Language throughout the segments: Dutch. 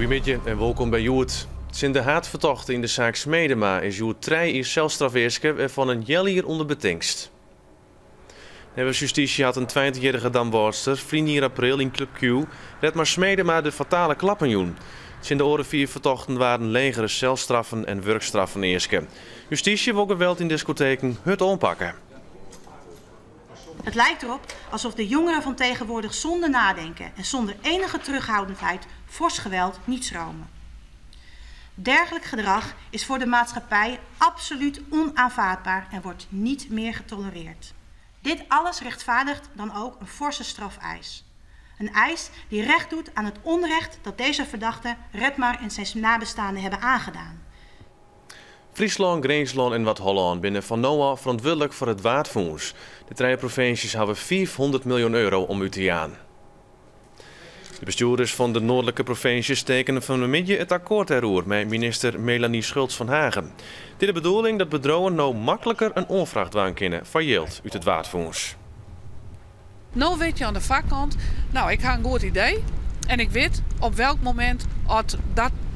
Goedemiddag en welkom bij Joet. Sinds de haatvertochten in de zaak Smedema is Joet 3 in celstrafweerske van een jellier onder betingst. De justitie had een 20-jarige damworster, 4 april in Club Q, red maar Smedema de fatale klappenjoen. Sinds de oren 4 vertochten waren legere celstraffen en werkstraffen eerske. Justitie wil geweld in discotheken het aanpakken. Het lijkt erop alsof de jongeren van tegenwoordig zonder nadenken en zonder enige terughoudendheid fors geweld niet schromen. Dergelijk gedrag is voor de maatschappij absoluut onaanvaardbaar en wordt niet meer getolereerd. Dit alles rechtvaardigt dan ook een forse strafeis. Een eis die recht doet aan het onrecht dat deze verdachte Redmar en zijn nabestaanden hebben aangedaan. Friesland, Greensland en Wat-Holland binnen van NOAA verantwoordelijk voor het waardfonds. De 3 provincies hebben 500 miljoen euro om uit te gaan. De bestuurders van de noordelijke provincies tekenen vanmiddag het akkoord erover met minister Melanie Schultz van Hagen. Dit is de bedoeling dat bedrijven nou makkelijker een onvrachtwaan kunnen van yield uit het waardfonds. Nou weet je aan de vakkant, nou ik heb een goed idee en ik weet op welk moment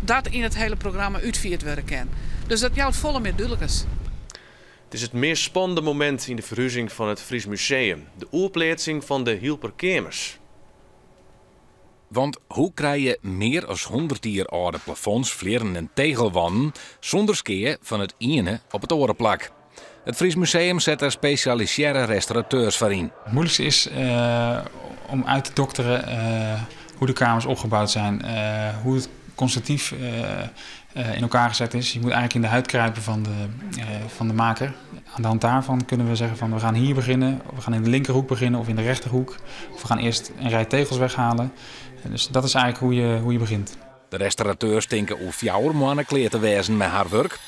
dat in het hele programma uitgevoerd worden kan. Dus dat jou het volle meer duidelijk is. Het is het meest spannende moment in de verhuizing van het Fries Museum. De oerplaatsing van de Hielperkamers. Want hoe krijg je meer dan 100 jaar oude plafonds, vleren en tegelwanden zonder skeer van het ene op het andere plak? Het Fries Museum zet er specialiseerde restaurateurs voor in. Het moeilijkste is om uit te dokteren hoe de kamers opgebouwd zijn, hoe het constructief in elkaar gezet is. Je moet eigenlijk in de huid kruipen van de maker. Aan de hand daarvan kunnen we zeggen van we gaan hier beginnen, we gaan in de linkerhoek beginnen of in de rechterhoek. Of we gaan eerst een rij tegels weghalen. Dus dat is eigenlijk hoe je begint. De restaurateurs denken hoe fjouwer mannen kleer te wezen met haar werk.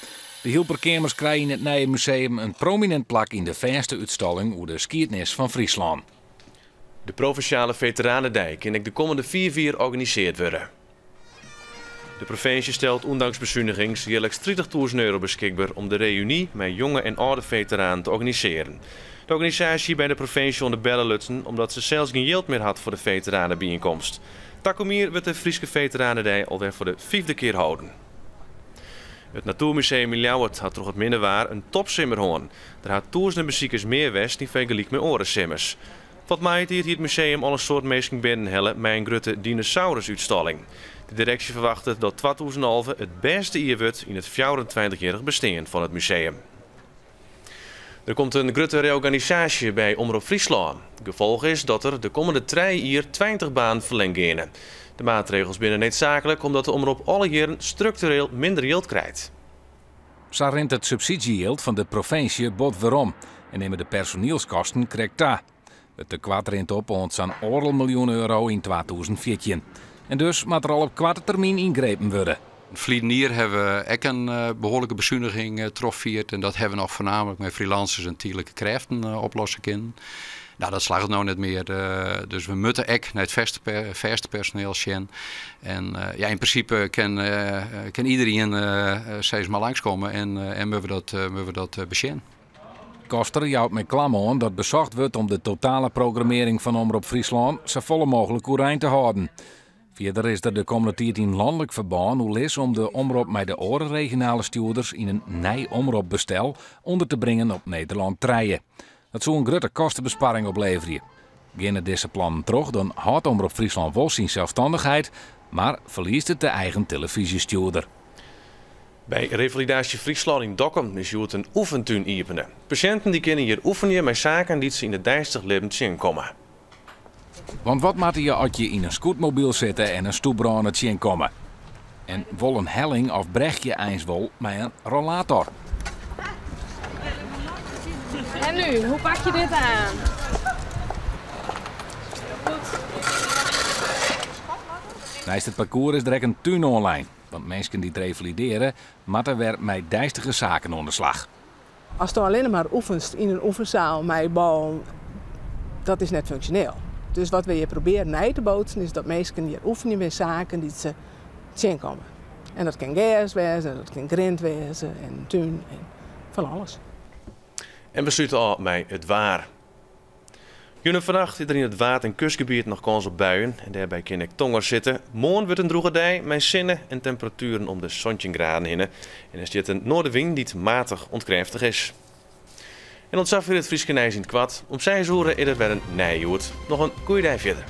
De Hielperkamers krijgen in het nieuwe museum een prominent plak in de verste uitstalling over de geschiedenis van Friesland. De Provinciale Veteranendijk kan de komende 4 jaar georganiseerd worden. De provincie stelt ondanks bezuinigings jaarlijks 30.000 euro beschikbaar om de reunie met jonge en oude veteranen te organiseren. De organisatie bij de provincie onder bellen lutzen omdat ze zelfs geen geld meer had voor de veteranenbijeenkomst. Takomier wordt de Friese Veteranendij alweer voor de 5e keer houden. Het Natuurmuseum in Ljouwert had toch het minderwaar een topsimmerhoorn. Daar had duizenden bezoekers meer west die vergelijk met orensimmers. Wat maait hier het museum alle soort mensen binnenhellen met een grote dinosaurusuitstalling. De directie verwachtte dat 2011 het beste jaar wordt in het 24-jarig bestaan van het museum. Er komt een grote reorganisatie bij Omroep Friesland. Het gevolg is dat er de komende 3 jaar 20 banen verlengd gaan. De maatregels binnen noodzakelijk omdat de omroep alle jaren structureel minder geld krijgt. Zo rent het subsidieyield van de provincie bot weerom en nemen de personeelskosten correct aan. Het tekort rent op rond zo'n 1 miljoen euro in 2014. En dus moet er al op korte termijn ingrepen worden. Vliedenier hebben we ook een behoorlijke bezuiniging getroffen. En dat hebben we nog voornamelijk met freelancers en tijdelijke krachten oplossen kunnen. Nou, dat slaagt nou net meer. Dus we moeten ook naar het verste personeel zien. En ja, in principe kan iedereen steeds maar langskomen en we dat bezien. Koster jouwt met klam aan dat bezocht wordt om de totale programmering van Omroep Friesland zo volle mogelijk overeind te houden. Verder is er de komende tijd in landelijk verband hoe is om de omroep met de andere regionale stuurders in een nieuw omroepbestel onder te brengen op Nederland 3. Dat zou een grote kostenbesparing opleveren. Beginnen deze plannen terug, dan houdt Omroep Friesland wel zijn zelfstandigheid, maar verliest het de eigen televisiestuurder. Bij Revalidatie Friesland in Dokkum is Joet een oefentuin openen. Patiënten die kunnen hier oefenen met zaken die ze in de dijstig leven zien komen. Want wat moet je als je in een scootmobiel zitten en een stoepbranden zien komen? En wil een helling of brecht je eens wel met een rollator? En nu, hoe pak je dit aan? Naast het parcours is direct een tuin online. Want mensen die het revalideren, moeten weer met dijstige zaken onder slag. Als je alleen maar oefent in een oefenzaal met bal, dat is net functioneel. Dus wat we je proberen na te bootsen is dat mensen hier oefenen met zaken die ze zien komen. En dat kan gas wezen, dat kan grind wezen en tuin en van alles. En we sluiten al met het waar. Junne vannacht is er in het water- en kustgebied nog kans op buien. En daarbij kan ik tongers zitten. Morgen wordt een droge dag met zinnen en temperaturen om de 17 graden heen. En er zit een noordenwind die matig ontkrachtig is. En ontzag weer het Frieske Nijs in het kwad. Om 6 uur is er weer een nijjoerd. Nog een goeie dag verder.